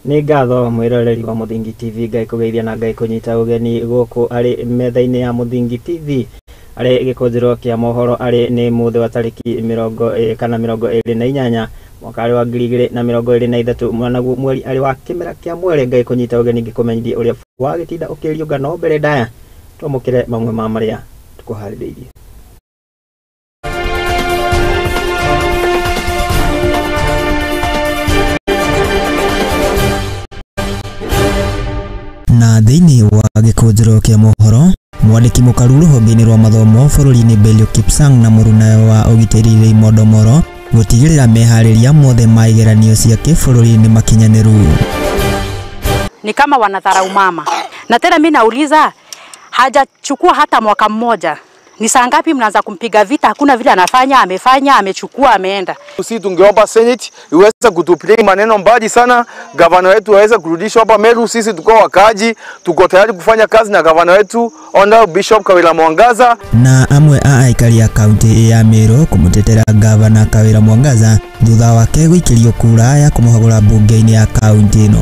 Ni ngatho mwiroreri wa Muthingi TV ngai kugeithia na ngai kunyita ugeni guku ari metha-ini ya Muthingi TV ari Gikunjuro kia Mohoro ari ni muthi wa tariki 28 mwaka wa 2023 mwanaguo mweri ari wa kimera kia mwere ngai kunyita ugeni ngikumenyithie uria wagitinda ukiriunga no mbere ndaya twamukire mamwe ma maria tukuhaririirie. Na thiini wa Gikunjuro kia Mohoro mwandiki mukaru ruhonge-ini rwa mathomo bururi-ini Belio Kipsang na muruna wa ugitiri Modomoro gutigirira mehariria mothe ma igeranio cia kibũrũri-ini makinyaniru. Ni kama wanadharau mama. Na tena mimi nauliza hajachukua hata mwaka mmoja. Ni saa ngapi mnaanza kumpiga vita? Hakuna vile anafanya, amefanya, amechukua, ameenda. Sisi tungeomba Senate iweze kutupilia maneno mbali sana, gavana wetu aweze kurudishwa hapa Meru. Sisi tuko wakaji, tuko tayari kufanya kazi na gavana wetu Honorable Bishop Kawira Mwangaza. Na amwe a aikari ya kaunti ya Meru kumutetera gavana Kawira Mwangaza thutha wake guikirio kura ya kumuhagura bunge-ini ya kaunti ino.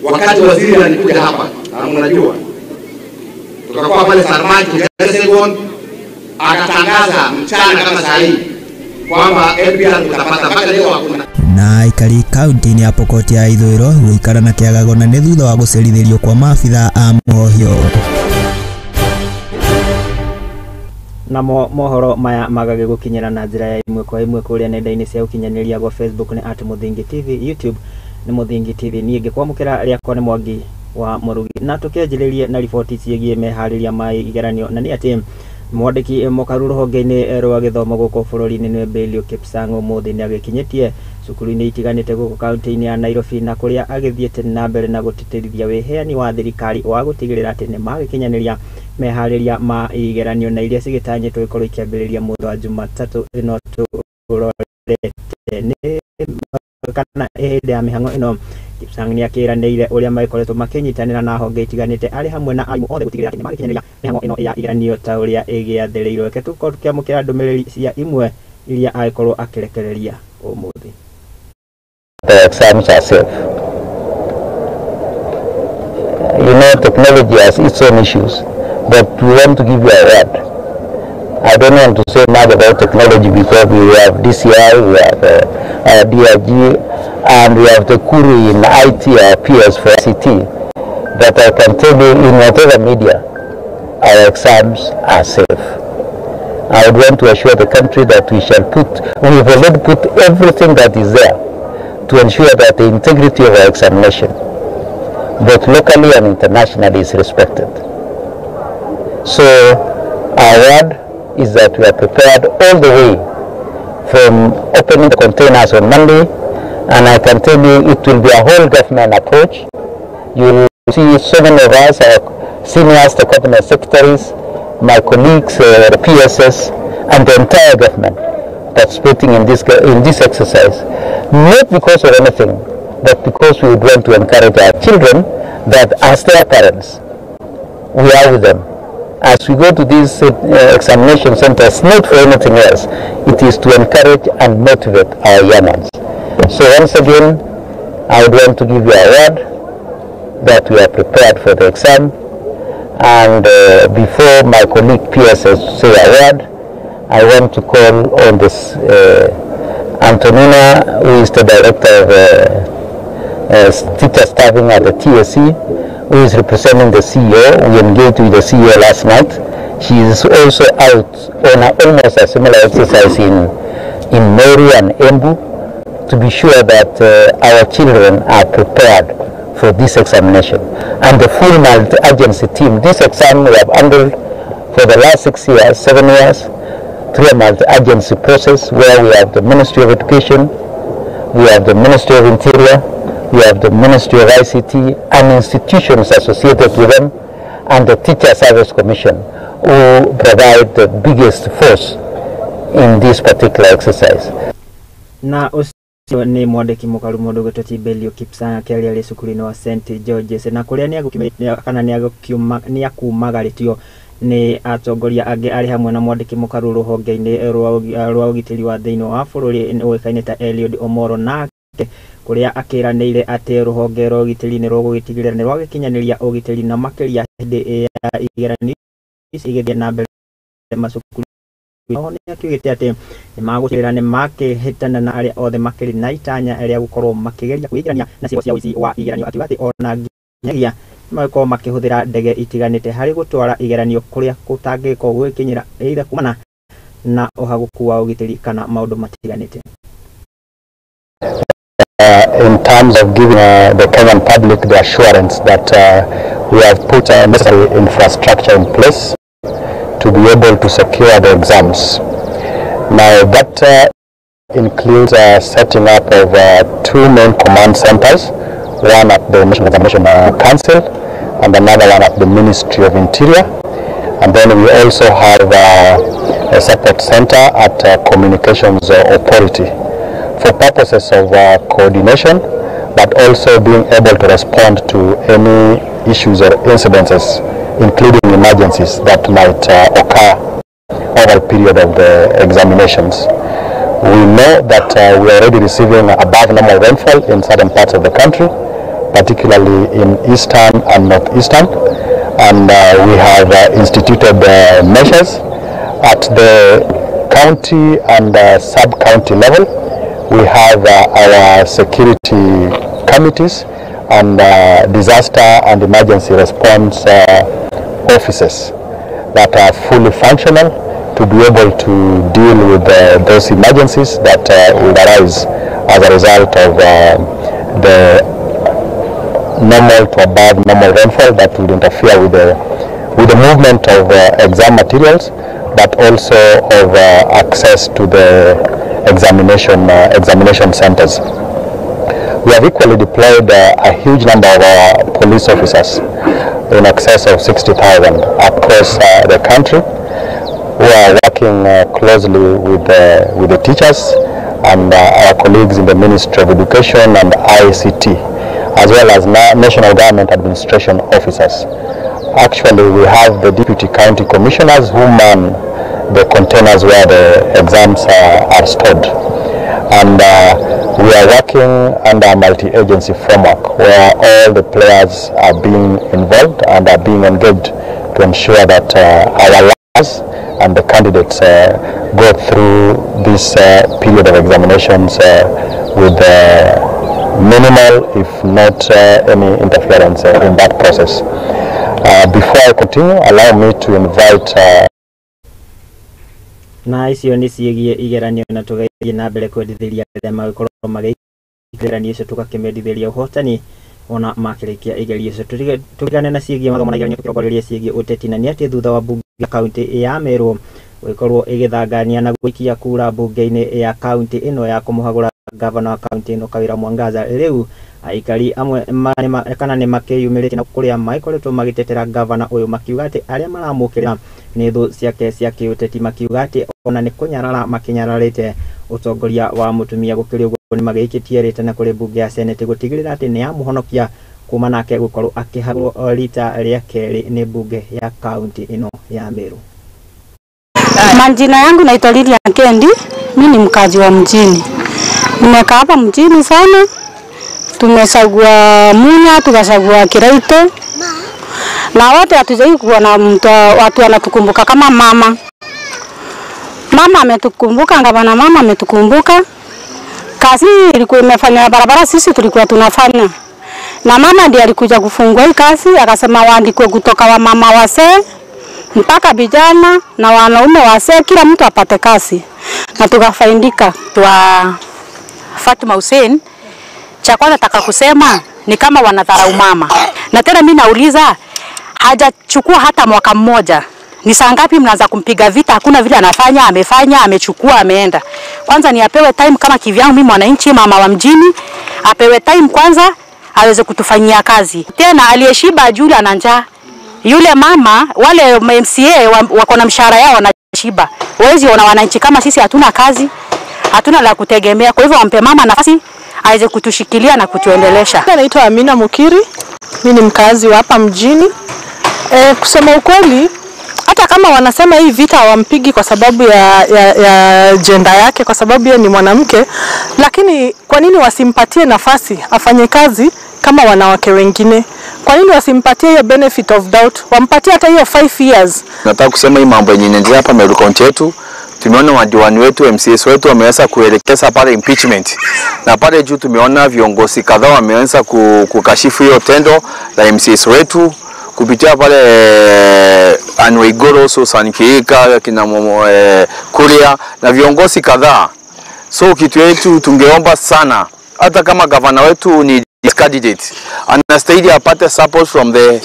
Wakati waziri alikuja hapa, mnajua tukakuwa pale Sarmati Segon akatangaza mchana kama saa hii kwamba LBR tutapata, mpaka leo hakuna. Na aikari kaunti-ini ya Pokot ya ithũĩro guikara na kiagago na nĩ thutha wa gucerithirio kwa maabitha a mohio. Na mohoro maya magage gukinyira na njira ya imwe kwa imwe kuria nenda-ini cia ukinyaniria gwa Facebook ni @Muthingi TV, YouTube ni Muthingi TV. Niĩ kwamukira riakwa ni Mwangi wa Murugi, na tukianjiririe na riboti ciegie mehariria ma igeranio. Na ni ati mwandiki mukaru ruhonge-ini rwa githomo guku bururi-ini ni Belio Kipsang umuthi ni agikinyitie cukuru-ini itiganite guku kaunti-ini ya Nairobi, na kuria agithiete na mbere na gutitirithia wiheani wa thirikari wa gutigirira ati ni magikinyaniria mehariria ma igeranio na iria cigitanyitwo ikorwo ikiambiriria muthi wa Jumatatu ino turorete ni kana hĩndĩ ya mĩhang'o ĩno. Kipsang ni akiranĩire uria maikoretwo makinyitanĩra na honge itiganĩte ari hamwe na arimũ othe gutigĩrĩra atĩ nĩmagikinyanĩria mĩhang'o ĩno ya igeranio ta ũrĩa ĩgĩathĩrĩirwo. Reke tũkorwo tũkĩamũkĩra ndũmĩrĩri cia imwe iria agĩkorwo akĩrekereria ũmũthĩ. The exams are safe. You know, technology has its own issues, but we want to give you a word. I don't want to say much about technology because we have DCI, we have DIG, and we have the Kuru in IT, our peers for ICT. But I can tell you, in whatever media, our exams are safe. I would want to assure the country that we've already put everything that is there to ensure that the integrity of our examination, both locally and internationally, is respected. So our word is that we are prepared all the way from opening the containers on Monday, and I can tell you it will be a whole government approach. You will see so many of us, our seniors, the cabinet secretaries, my colleagues, the PSS, and the entire government participating in this exercise, not because of anything, but because we would want to encourage our children that as their parents, we are with them. As we go to these examination centers, not for anything else, it is to encourage and motivate our young ones. So once again, I would want to give you a word that we are prepared for the exam. And before my colleague PSS say a word, I want to call on this Antonina, who is the director of teacher staffing at the TSC, who is representing the CEO. We engaged with the CEO last night. She is also out on almost a similar exercise in Meru and Embu to be sure that our children are prepared for this examination. And the full multi-agency team, this exam we have handled for the last 7 years, through a multi-agency process where we have the Ministry of Education, we have the Ministry of Interior, we have the Ministry of ICT and institutions associated with them, and the Teacher Service Commission, who provide the biggest force in this particular exercise. Na ucio ni mwandiki mukaru mundu gwetwo Belio Kipsang akiaria ri cukuru-ini wa St George's, na kuria ni akumagaritio ni atongoria ange ari hamwe na mwandiki mukaru ruhonge-ini rwa ugitiri wa thiini wa bururi uikaine ta Eliud Omoro, nake kuria akiranĩire atĩ rũhonge rwa ũgitĩri nĩ rũgũgĩtigĩrĩra nĩ rwagikinyanĩria ũgitĩri na makĩria hĩndĩ ya igeranio igĩthiĩ na mbere macukuru. Oho nĩ akiugĩte atĩ nĩ magũtigĩrĩra nĩ makĩhĩtana na arĩa othe makĩrĩ na itanya rĩa gũkorwo makĩgeria kwĩingĩrania na ciĩko cia ũici wa igeranio, akiuga atĩ ona nginyagia magĩkorwo makĩhũthĩra ndege itiganĩte harĩ gũtwara igeranio kũrĩa gũtangĩkorwo gũgĩkinyĩra either kumana na ũhagũku wa ũgitĩri kana maũndũ matiganĩte. In terms of giving the Kenyan public the assurance that we have put necessary infrastructure in place to be able to secure the exams. Now that includes setting up of two main command centers, one at the National Examination Council and another one at the Ministry of Interior. And then we also have a separate center at Communications Authority for purposes of coordination, but also being able to respond to any issues or incidences, including emergencies that might occur over the period of the examinations. We know that we are already receiving above normal rainfall in certain parts of the country, particularly in eastern and northeastern, and we have instituted measures at the county and sub-county level. We have our security committees and disaster and emergency response offices that are fully functional to be able to deal with those emergencies that will arise as a result of the normal to above normal rainfall that would interfere with the movement of exam materials, but also of access to the examination centers. We have equally deployed a huge number of police officers in excess of 60,000 across the country, who are working closely with the teachers and our colleagues in the Ministry of Education and ICT, as well as national government administration officers. Actually, we have the deputy county commissioners who man the containers where the exams are stored. And we are working under a multi-agency framework where all the players are being involved and are being engaged to ensure that our learners and the candidates go through this period of examinations with minimal, if not any interference in that process. Before I continue, allow me to invite na icio nĩ ciĩgiĩ igeranio na tũgeithie na mbere kwendithĩria arĩa magĩkorwo magĩigeranio icio tũgakĩmendithĩria ũhotani ona makĩrĩkia igerio icio. Tũtigane na ciĩgiĩ mathomo na igeranio tũkĩongoreria ciĩgiĩ ũteti, na nĩ atĩ thutha wa mbunge ya kaunti ya Meru gũkorwo ĩgĩthangania na gũikia kura mbunge-inĩ ya kaunti ĩno ya kũmũhagũra gavana wa kaunti ĩno Kawĩra Mwangaza, rĩu aikari amwe kana nĩ makĩyumĩrĩte na kũrĩa magĩkoretwo magĩtetera gavana ũyũ, makiuga atĩ arĩa maramũkĩrĩra nĩ thũ ciake cia kĩũteti, makiuga atĩ ona nĩ kũnyarara makinyararĩte ũtongoria wa mũtumia. Gũkĩrĩ ũguo nĩ magĩikĩtie rĩtana kũrĩ mbunge ya seneti gũtigĩrĩra atĩ nĩ yamũhonokia kuma nake gũkorwo akĩhagũrwo rita rĩa kerĩ nĩ mbunge ya kaunti ĩno ya Meru. Majina yangu naitwa Lidia Kendi, mimi ni mkazi wa mjini. Nimekaa hapa mjini sana. Tumechagua Munya, tukachagua Kiraito. Na wote hatujai kuwa na mtu watu wanatukumbuka kama mama. Mama ametukumbuka, gavana mama ametukumbuka. Kazi ilikuwa imefanya barabara sisi tulikuwa tunafanya. Na mama ndiye alikuja kufungua hii kazi, akasema waandikwe kutoka wa mama wazee mpaka vijana na wanaume wazee, kila mtu apate kazi. Na tukafaidika. Wa Fatuma Hussein, cha kwanza nataka kusema ni kama wanadharau mama. Na tena mimi nauliza, hajachukua hata mwaka mmoja. Ni saa ngapi mnaanza kumpiga vita? Hakuna vile amefanya, amechukua, ameenda. Kwanza ni apewe time kama kivyangu mimi mwananchi mama wa mjini, apewe time kwanza aweze kutufanyia kazi. Tena aliyeshiba juu ana njaa. Yule mama, wale MCA wako na mshahara yao wanashiba. Wezi wana wananchi kama sisi hatuna kazi, hatuna la kutegemea. Kwa hivyo wampe mama nafasi aweze kutushikilia na kutuendelesha. Naitwa Amina Mukiri. Mimi ni mkazi wa hapa mjini. Kusema ukweli, hata kama wanasema hii vita hawampigi kwa sababu ya gender yake, kwa sababu yeye ni mwanamke, lakini kwa nini wasimpatie nafasi afanye kazi kama wanawake wengine? Kwa nini wasimpatie hiyo benefit of doubt? Wampatie hata hiyo 5 years. Nataka kusema hii mambo yenye inaendelea hapa Meru County yetu, tumeona madiwani wetu, MCS wetu wameweza kuelekeza pale impeachment. Na pale juu tumeona viongozi kadhaa wameanza kukashifu hiyo tendo la MCS wetu kupitia pale Anwaigoro, Sanikika, kina Kuria na viongozi kadhaa. So kitu yetu tungeomba sana, hata kama gavana wetu ni candidate, anastahili apate support from the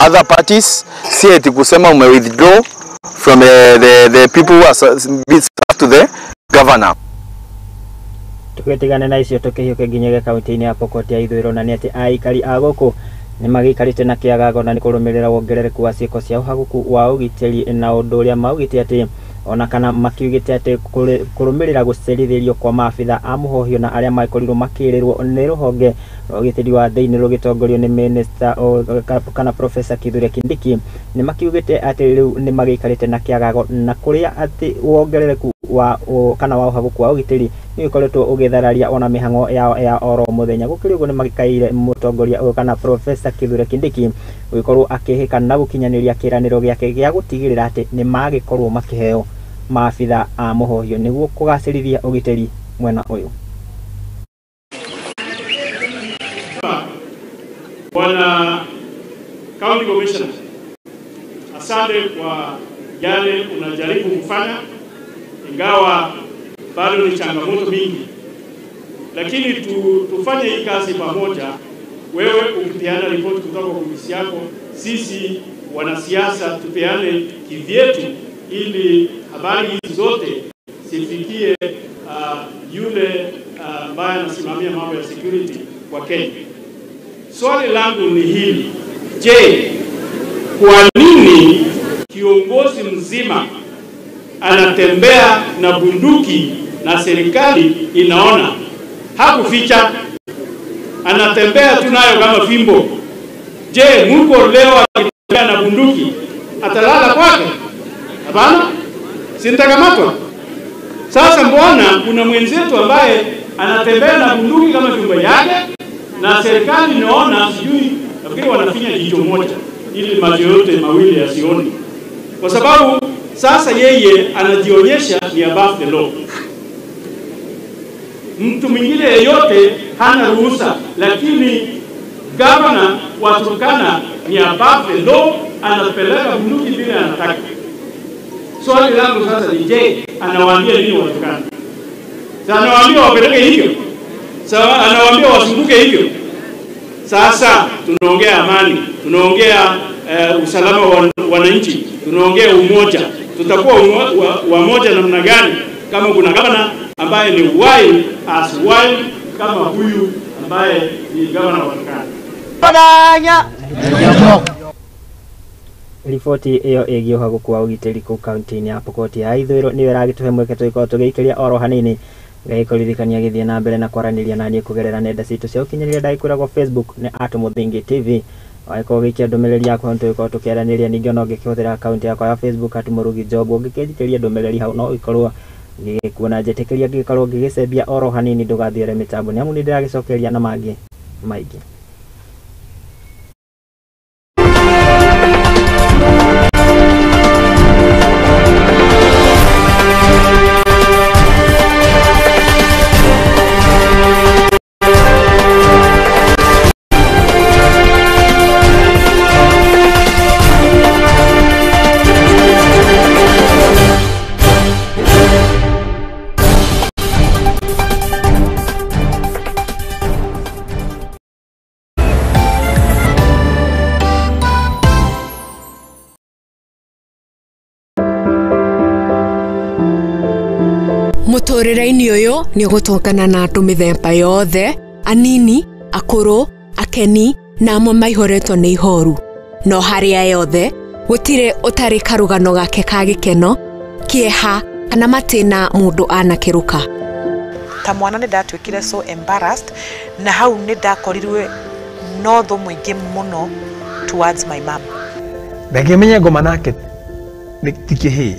other parties, si eti kusema ume withdraw from the people who are been to the governor. Tukitigana na icio tukihiuke nginya kaunti-ini ya Pokot ya ithwiro na ni ati aikari a guku ni magikarite na kiagago na ni kurumirira wongerereku wa ciiko cia uhaguku wa ugitiri na undu uria maugite ati ona kana makiugite ati kurumirira gucerithirio kwa maabitha a muhohio na aria maikorirwo makirirwo ni ruhonge ugitiri wa thiini rugitongorio ni minister kana Professor Kithure Kindiki ni makiugite ati riu ni magikarite na kiagago na kuria ati wongerereku wa kana wa uhaguku wa ugitiri ni ukoretwo ugithararia ona mihango ya oro muthenya gukirigwo ni magikaire mutongoria kana Professor Kithure Kindiki ugikorwo akihika na gukinyaniria kiraniro giake gia gutigirira ati ni magikorwo makiheo maabitha a muhohio niguo kugacirithia ugitiri mwena uyu. Bwana County Commissioner, asante kwa yale unajaribu kufanya, ingawa bado ni changamoto mingi, lakini tufanye hii kazi pamoja. Wewe ukipeana ripoti kutoka kwa ofisi yako, sisi wanasiasa tupeane kivyetu, ili habari hizi zote zifikie yule ambaye anasimamia mambo ya security kwa Kenya. Swali langu ni hili: je, kwa nini kiongozi mzima anatembea na bunduki na serikali inaona? Hakuficha, anatembea tu nayo kama fimbo. Je, Mungu leo akitembea na bunduki atalala kwake? Hapana, sintakamatwa. Sasa mbona kuna mwenzetu ambaye anatembea na bunduki kama fimbo yake na serikali inaona? Sijui, nafikiri wanafinya jicho moja ili macho yote mawili yasione, kwa sababu sasa yeye anajionyesha ni above the law. Mtu mwingine yeyote hana ruhusa, lakini governor wa Turkana ni above the law, anapeleka bunduki vile anataka. Swali langu sasa ni je, anawaambia nini wa Turkana? Sasa anawaambia wapeleke hivyo? Sasa anawaambia wasunduke hivyo? Sasa tunaongea amani, tunaongea usalama wa wananchi, tunaongea umoja. Tutakuwa wamoja namna gani kama kuna gavana ambaye ni wild as wild kama huyu ambaye ni gavana wa Turkana? Ripoti iyo ĩgiĩ ũhaguku wa ũgitĩri kũu kaunti-inĩ ya Pokot ya ithwĩro nĩyo ĩragĩtũhe mweke tũgĩkorwo tũgĩikĩria oro hanini gagĩkũririkania gĩthiĩ na mbere na kwaranĩria na niĩ kũgerera nenda citũ cia ũkinyanĩria ndagĩkwĩragwo Facebook nĩ @Muthingi TV. Wagĩkorwo gĩikia ndũmĩrĩri yaku hau tũgĩkorwo tũkĩaranĩria, ningĩ ona ũngĩkĩhũthĩra akaunti yakwa ya Facebook @Murugi Job ũngĩkĩnjikĩria ndũmĩrĩri hau no ũgĩkorwo ngĩkuona njĩtĩkĩria ngĩkorwo ngĩgĩcembia oro hanini ndũgathiĩre mĩtambo nĩ amu nĩ ndĩragĩcokeria na mangĩ maingĩ. Muturire-ini uyu ni gutongana na andu mithemba yothe, anini, akuru, akeni na amwe maihoretwo ni ihoru. No haria yothe gutire utari karugano gake ka gikeno, kieha kana matina mundu anakiruka. Ta mwana ni ndatwikire so embarrassed, na hau ni ndakorirwe no tho mwingi muno towards my mom. Ndakimenya ngoma nake Tikehe.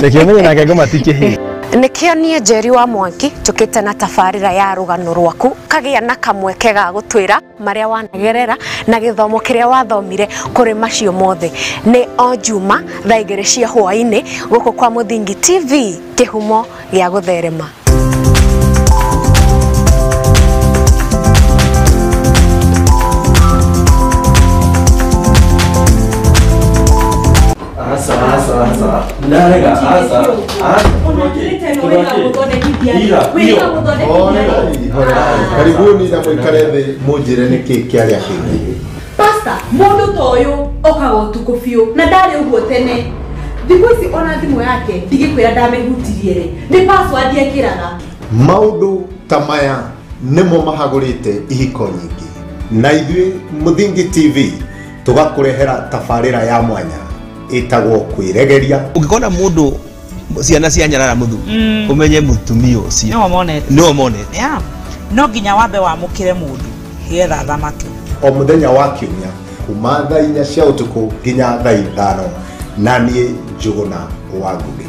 Nikiamenya na ngoma tikehe. Nikio nie Njeri wa Mwangi tukite na tabarira ya rugano rwaku kagia na kamweke ga gutwira maria wanagerera na githomo kiria wathomire kuri macio mothe ni o Juma thaa 2 cia hwaini guku kwa Muthingi TV kihumo gia gutherema. Asa. Ndarega asa. Karibuni na mwikare mujire niki kiaria kingi. Pastor, mundu toyo okago tukufio na ndari uguo tene. Thiku ici ona thimu yake ndigikwira ndamehutirie ri. Ni password yekiraga. Maundu tamaya nimo mahagurite ihiko nyingi. Na ithuĩ Muthingi TV tugakurehera tabarĩra ya mwanya itagwo kwiregeria. Ungikona mundu ciana cia nyarara muthu umenye mutumio ucio no monete ya no nginya wambe wamukire mundu hietha thamake o muthenya wa kiumia kuma thaa 4 cia utuku nginya thaa 5 na niĩ Njuguna wa Ngugi.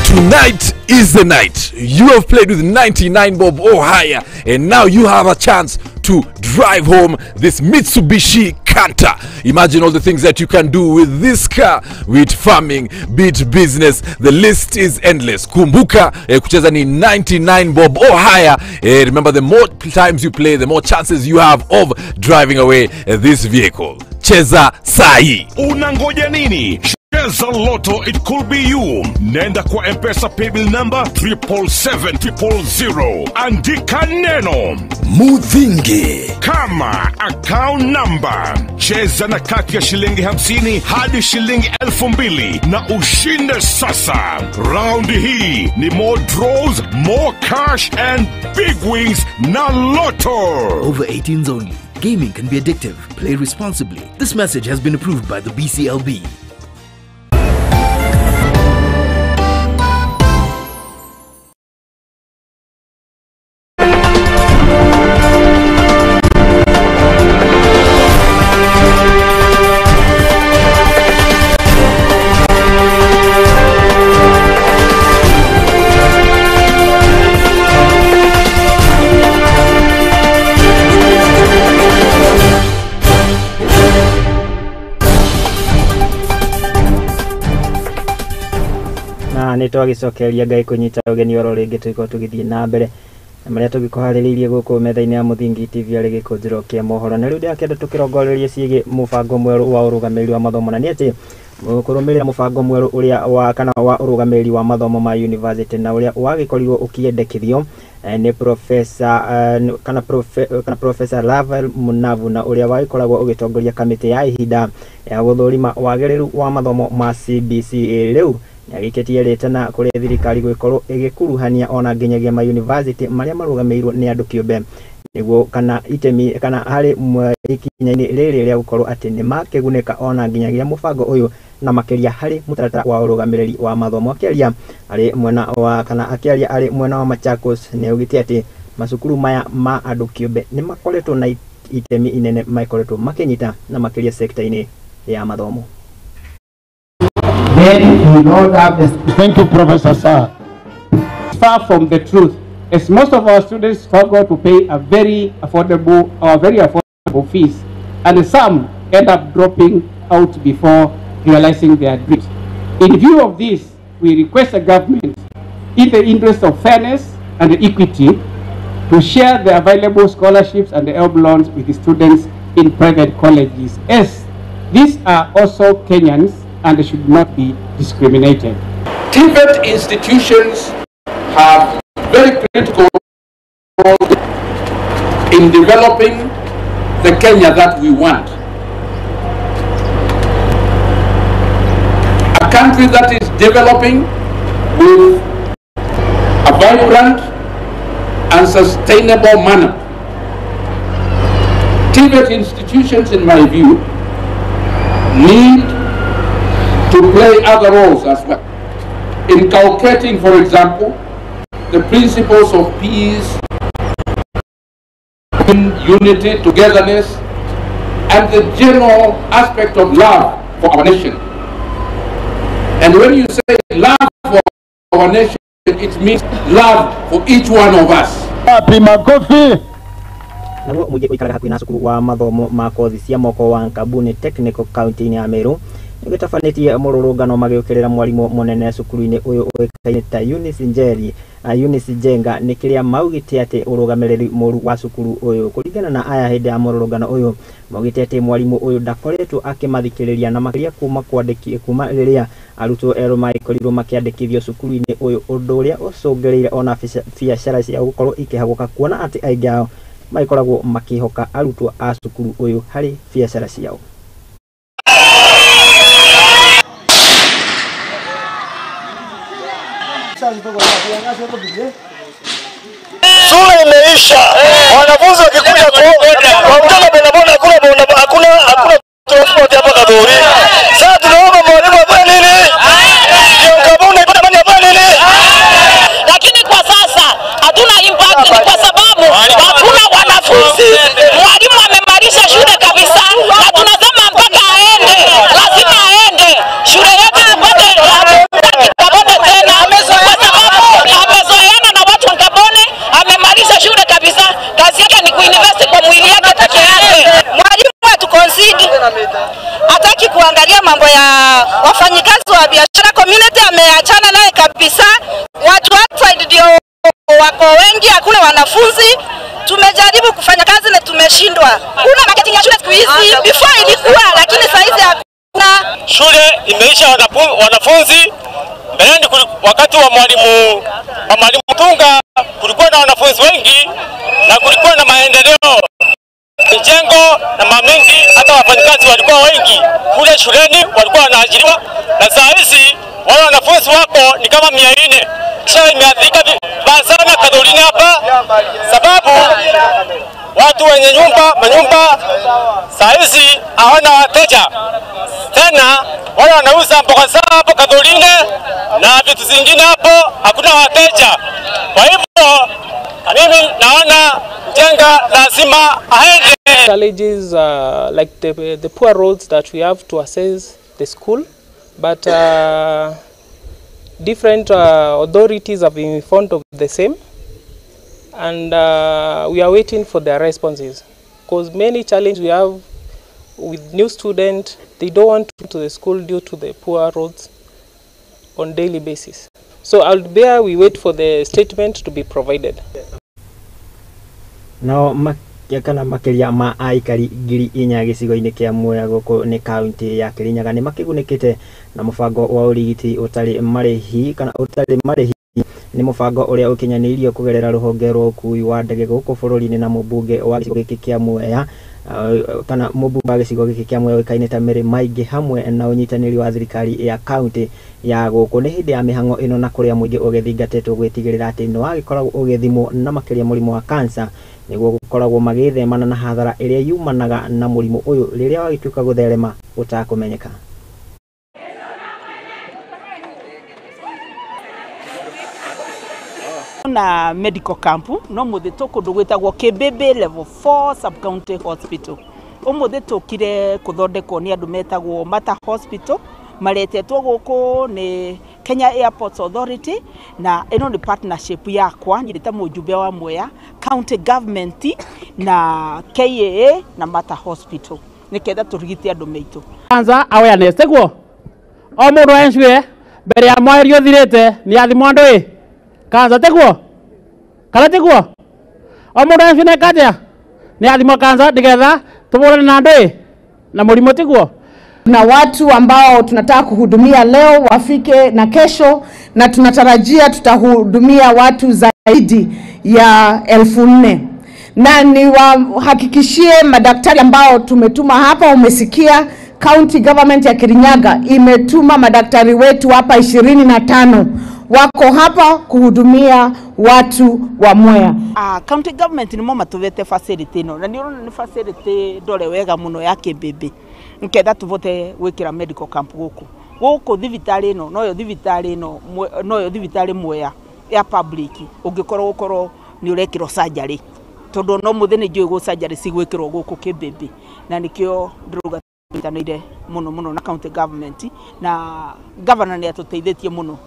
Tonight is the night. You have played with 99 bob or higher, and now you have a chance to drive home this Mitsubishi Canter. Imagine all the things that you can do with this car, with farming, beat business. The list is endless. Kumbuka kucheza ni 99 bob or higher. Remember, the more times you play, the more chances you have of driving away this vehicle. Cheza sahi. Unangoja nini? Cheza Lotto, it could be you. Nenda kwa M-Pesa paybill number 77700. Andika neno Muthingi kama account number. Cheza na kati ya shilingi 50 hadi shilingi 2000 na ushinde sasa. Round hii ni more draws, more cash and big wins na Lotto. Over 18s only. Gaming can be addictive. Play responsibly. This message has been approved by the BCLB. Nitwagicokeria Ngai kunyita ugeni oro ringi tuiko tugithie na mbere maria tugikohaririirie guku metha-ini ya Muthingi TV ari Gikunjuro kia Mohoro na riu ndiakenda tukirongorerie ciige mubango mweru wa urugamiri wa mathomo na ni ati kurumirira mubango mweru uria wa kana wa urugamiri wa mathomo ma university na uria wagikorirwo ukiendekithio ni professor professor Ravel Munavu na uria wagikoragwo ugitongoria kamiti ya ihinda ya guthurima wagiriru wa mathomo ma CBC riu agiketie retana kuri thirikari gwikorwo igikuruhania ona nginyagia ma university maria marugamirwo ni andu kiumbe niguo kana itemi kana hari ikinya-ini riri ria gukorwo ati ni makeguneka ona nginyagia mubango uyu na makeria hari mutaratara wa urugamiriri wa mathomo akiaria ari mwena wa kana akiaria ari mwena wa Machakos ni ugitie ati macukuru maya ma andu kiumbe ni makoretwo na itemi inene maikoretwo makinyita na makeria sekta-ini ya mathomo. Then we don't have this. Thank you, Professor Sir. Far from the truth, as most of our students struggle to pay a very affordable fees, and some end up dropping out before realizing their dreams. In view of this, we request the government, in the interest of fairness and equity, to share the available scholarships and the help loans with the students in private colleges, as these are also Kenyans and they should not be discriminated. TVET institutions have very critical role in developing the Kenya that we want. A country that is developing with a vibrant and sustainable manner. TVET institutions, in my view, need to play other roles as well, inculcating, for example, the principles of peace, unity, togetherness, and the general aspect of love for our nation. And when you say love for our nation, it means love for each one of us. Naguo muingi kuikara hakuhi na cukuru wa mathomo ma kothi cia moko wa Nkabuni Technical County ya Meru nigitafanĩtie mũrũrũngano magĩũkĩrĩra mwarimu mũnene cukuru-inĩ ũyũ ũĩkaine ta Eunice Njenga nĩ kĩrĩa maugĩte atĩ ũrũgamĩrĩri mũru wa cukuru ũyũ kũringana na aya hĩndĩ ya mũrũrũngano ũyũ maugĩte atĩ mwarimu ũyũ ndakoretwo akĩmathikĩrĩria na makĩria kuma rĩrĩa arutwo erũ makorirwo makĩandĩkithio cukuru-inĩ ũyũ ũndũ ũrĩa ũcũngĩrĩire ona biacara cia gũkorwo ikĩhagũka kuona atĩ aingĩ ao maikoragwo makihoka arutwo a cukuru ũyũ harĩ biacara ciao. Shule imeisha, wanafunzi wakikuja hakuna transport hapa Kadhuri. Sasa tunaomba mwalimu afanye nini? Nkabuni afanye nini? Lakini kwa sasa hatuna impact kwa sababu hakuna wanafunzi. Mwalimu amemalisha shule kabisa na tunasema mpaka aende, lazima aende. Shule yetu tupate Nkabuni tena kwa sababu amezoeana na watu wa Nkabuni, amemalisha shule kabisa. Kazi yake ni kuinvest kwa mwili yake peke yake. Mwalimu wetu concede hataki kuangalia mambo ya wafanyikazi wa biashara. Community ameachana naye kabisa. Watu outside ndio wako wengi, hakuna wanafunzi. Tumejaribu kufanya kazi na tumeshindwa. Kuna marketing ya shule siku hizi, before ilikuwa lakini sasa hizi hakuna. Shule imeisha wanafunzi. Mbeleni wakati wa mwalimu Tunga kulikuwa na wanafunzi wengi na kulikuwa na maendeleo. Mijengo na mamengi, hata wafanyikazi walikuwa wengi. Kule shuleni walikuwa wanaajiriwa na saa hizi wale wanafunzi wako ni kama 400. Kisha imeathirika vibaya sana Kadhurini hapa sababu watu wenye manyumba saa hizi hawana wateja. Tena wale wanauza mboga zao hapo Kadhurini na vitu zingine hapo hakuna wateja. Kwa hivyo mimi naona Njenga lazima aende. Challenges like the poor roads that we have to assess the school, but different authorities have been informed of the same, and we are waiting for their responses because many challenges we have with new students, they don't want to come to the school due to the poor roads on daily basis. So out there we wait for the statement to be provided. Now kana makiria ma aikari ngiri 4 gicigo-inĩ kĩa Mwea gũkũ nĩ kaunti ya Kirinyaga nĩ makĩgunĩkĩte na mũbango wa ũrigiti ũtarĩ marĩhi nĩ mũbango ũrĩa ũkinyanĩirio kũgerera rũhonge rwa ũkui wa ndege gũkũ bũrũri-inĩ na mũmbunge wa gĩcigo gĩkĩ kĩa Mwea kana mũmbunge wa gĩcigo gĩkĩ kĩa Mwea ũĩkaine ta Mary Maingĩ hamwe na ũnyitanĩri wa thirikari ya kaunti ya gũkũ nĩ hĩndĩ ya mĩhang'o ĩno na kũrĩa mũingĩ ũgĩthingatĩtwo gwĩtigĩrĩra atĩ nĩ wagĩkoragwo ũgĩthimwo na makĩria mũrimũ wa cancer nĩguo gũkoragwo magĩthemana na hathara ĩrĩa yumanaga na mũrimũ ũyũ rĩrĩa wagĩtuĩka gũtherema ũtakũmenyeka. Na medical camp no muthi tukundu gwitagwo Kibebe level 4 sub county hospital umuthi tukire kuthondekwo ni andu metagwo Mata Hospital maretetwo guku ni Kenya Airports Authority na ino ni partnership yakwa nyirita mujumbe wa Mwea county government na KAA na Mata Hospital nikenda turigite andu meitu kwanza awareness tegwo o mundu encwe mbere ya mweri uthirite ni athimo andu kanza tegwo kana tegwo o mundu encwe ne kaja ni athimo kanza ndigetha tuburane na andu na murimo tegwo na watu ambao tunataka kuhudumia leo wafike na kesho na tunatarajia tutahudumia watu zaidi ya 1400 na niwahakikishie madaktari ambao tumetuma hapa. Umesikia county government ya Kirinyaga imetuma madaktari wetu hapa 25 wako hapa kuhudumia watu wa Mwea. County government ni mama tuvete facility no na ni urona ni facility dole wega muno ya kibebe nkenda tuvote wikira medical camp guku thibitari no noyo thibitari no noyo thibitari Mwea ya public ungikorwo ukoro ni urekiro surgery tondu no muthini njui go surgery cigwikirwo guku kibebe na nikio druga tanire muno na county government na governor ni atuteithĩtie muno.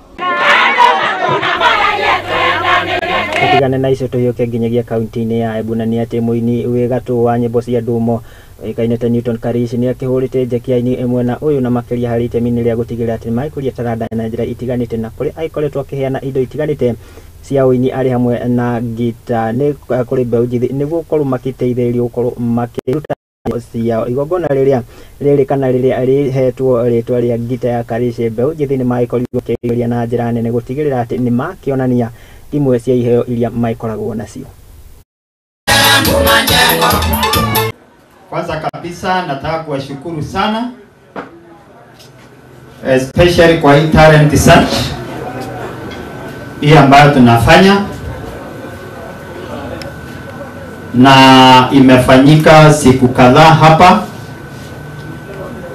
Tigane na icio tuyoke nginyagia kaunti-inĩ ya Embu na nĩ atĩ mũini wĩ gatũ wa nyĩmbo cia ndumo oĩkaine ta Newton Karish nĩ akĩhũrĩte njekia-inĩ mwena ũyũ na makĩria harĩ itemi rĩa gũtigĩrĩra atĩ maikũria taranda na njĩra itiganĩte na kũrĩ aikoretwo akĩheana indo itiganĩte cia ũini arĩ hamwe na ngita nĩ kũrĩ mbeũ njĩthĩ nĩguo gũkorwo makĩteithĩrĩrio gũkorwo makĩruta ciao igongona rĩrĩ kana rĩrĩa rĩhetwo rĩtwa rĩa ngita ya Karish mbeũ njĩthĩ nĩ maikorirwo kĩgeria na njĩra nene gũtigĩrĩra atĩ nĩ makĩonania imwe cia iheo iria maikoragwo nacio. Kwanza kabisa nataka kuwashukuru sana especially kwa hii talent search hii ambayo tunafanya na imefanyika siku kadhaa hapa.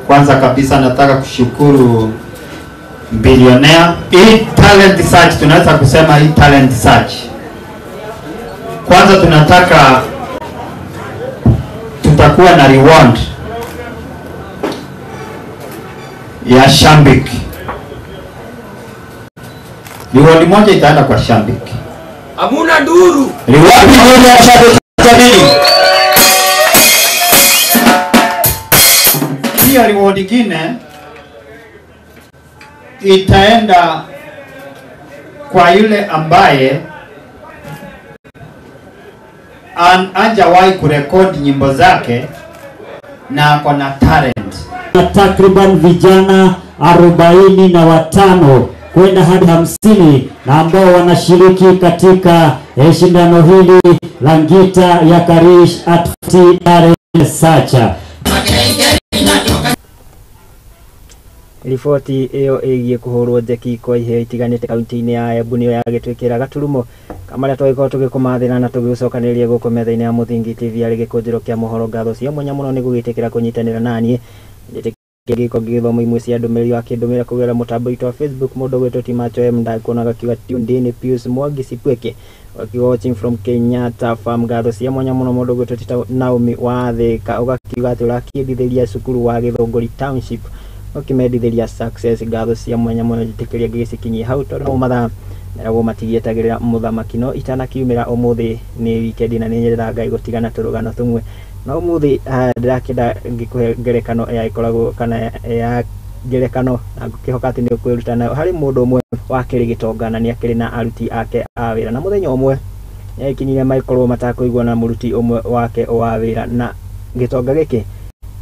Kwanza kabisa nataka kushukuru billionaire. Hii talent search tunaweza kusema hii talent search, kwanza tunataka tutakuwa na reward ya Shambik. Reward moja itaenda kwa Shambik. Hamuna nduru. Reward moja ya Shambik jamii. Pia reward nyingine itaenda kwa yule ambaye hajawahi kurekodi nyimbo zake na ako na talent. Takriban vijana 45 kwenda hadi 50 na ambao wanashiriki katika shindano hili la ngita ya Karish at Sacha. Riboti ĩyo ĩgiĩ kũhũrwo njeki kwa iheo itiganĩte kaunti-inĩ ya Embu nĩyo yagĩtwĩkĩra gaturumo kamarĩa twagĩkorwo tũgĩkũmathĩra na tũgĩcokanĩrĩria gũkũ metha-inĩ ya Muthingi TV arĩ gĩkũnjĩro kĩa mohoro. Ngatho cia mwanya mũno nĩ gũgĩtĩkĩra kũnyitanĩra naniĩ gĩko gĩgĩthoma imwe cia ndũmĩrĩri wakĩndũmĩra kũgerera mũtambo witũ wa Facebook. Mũndũ gwĩtwo Timacho M ndakuonaga kiuga Tundini Pius Mwangi Sipweke watching from Kenyatta Farm. Ngatho cia mwanya mũno mũndũ gwĩtwo Naomi Wathĩka ũgakiuga atĩ ũrakĩendithĩria cukuru wa Gĩthũngũri Township ukimendithĩria success. Ngatho cia mwanya mũno njĩtĩkĩria ngĩgĩcikinyia hau tondũ mathaa nĩguo matigietagĩrĩra mũthamaki no itanakiumĩra ũmũthĩ nĩ weekend na nĩ nyerera Ngai gũtigana tũrũgano tũmwe na ũmũthĩ ndĩrakĩenda ngĩkũhe ngerekano ya ikoragwo kana ya ngerekano na ngĩhoka atĩ nĩ ũkwĩruta nayo harĩ mũndũ ũmwe wakĩrĩ Gĩtonga na nĩ akĩrĩ na aruti ake a wĩra na mũthenya ũmwe nĩakinyire maikorwo matakũigua na mũruti ũmwe wake wa wĩra na Gĩtonga gĩkĩ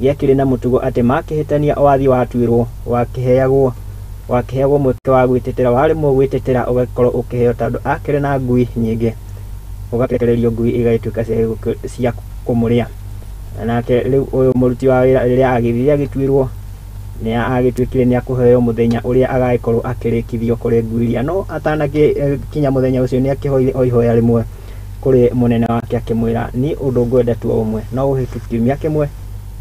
gĩakĩrĩ na mũtugo atĩ makĩhĩtania wathi watuĩrwo wakĩheagwo mweke wa gwĩtetera warĩmwo gwĩtetera ũgakorwo ũkĩheo tondũ akĩrĩ na ngui nyingĩ ũgakererio ngui igagĩtuĩka cia kũmũrĩa. Nake rĩu ũyũ mũruti wa wĩra rĩrĩa agĩthire agĩtuĩrwo nĩ agĩtuĩkire nĩ akũheo mũthenya ũrĩa agagĩkorwo akĩrĩkithio kũrĩ ngui iria no atanagĩkinya mũthenya ũcio nĩ akĩhoire o ihoya rĩmwe kũrĩ mũnene wake akĩmwĩra nĩ ũndũ ngwenda tu ũmwe no ũhe kiumia kĩmwe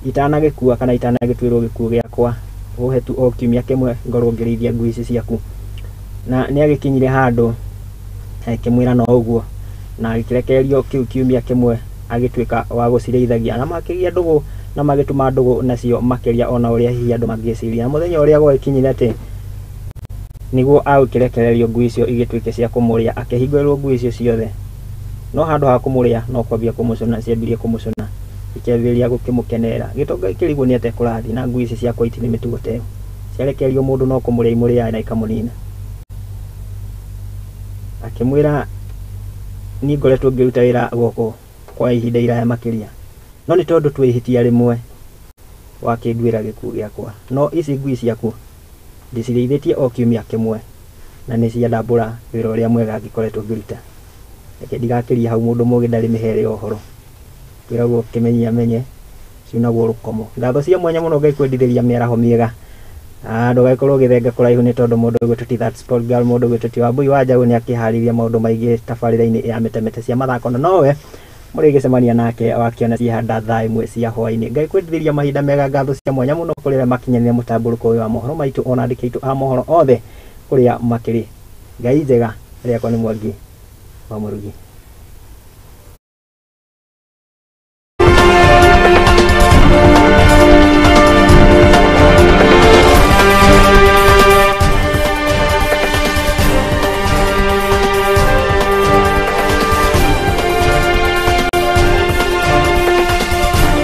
itanagĩkua kana itanagĩtuĩrwo gĩkuũ gĩakwa ũhe tu o kiumia kĩmwe ngorwo ngĩrĩithia ngui ici ciaku. Na nĩ agĩkinyire handũ akĩmwĩra no ũguo na agĩkĩrekererio kiumia kĩmwe agĩtuĩka wa gũcirĩithagia na makĩgia ndũgũ na magĩtũma ndũgũ nacio makĩria ona ũrĩa hihi andũ mangĩciria. Na mũthenya ũrĩa gwagĩkinyire atĩ nĩguo agũkĩrekererio ngui icio igĩtuĩke cia kũmũrĩa akĩhingũrĩrwo ngui icio ciothe no handũ ha kũmũrĩa no kwambia kũmũcũna ciambirie kũmũcũna ikĩambĩrĩria gũkĩmũkenera. Gĩtonga gĩkĩrigwo nĩ atĩ kũrathiĩ na ngui ici ciakwa itirĩ mĩtugo teo ciarekererio mũndũ no kũmũrĩa imũrĩaga na ikamũnina. Akĩmwĩra niĩ ngoretwo ngĩruta wĩra gũkũ kwa ihinda iraya makĩria no nĩ tondũ twĩhĩtia rĩmwe wakĩnduĩra gĩkuũ gĩakwa no ici ngui ciaku ndĩcirĩithĩtie o kiumia kĩmwe na nĩ ciandambũra wĩra ũrĩa mwega ngĩkoretwo ngĩruta. Reke ndigakĩria hau mũndũ mũgĩ ndarĩ mĩhere ũhoro kwĩragwo kĩmenyia menye ciunagwo rũkomo. Ngatho cia mwanya mũno Ngai kwendithĩria mĩaraho mĩega Ndugaikorwo githenga kuraihu ni tondu mundu gwituti that sport girl mundu gwituti wa bui wa jagu ni akihariria maundu maingi tabarira-ini ya mitemete cia mathako nowe muri gicemania nake wakiona cihanda thaa imwe cia hwaini. Ngai kwendithiria mahinda mega, ngatho cia mwanya muno kurira makinyanire mutamburuko uyu wa mohoro maitu ona andiki aitu a mohoro othe kuria makiri. Ngai njega riakwa ni Mwangi wa Murugi.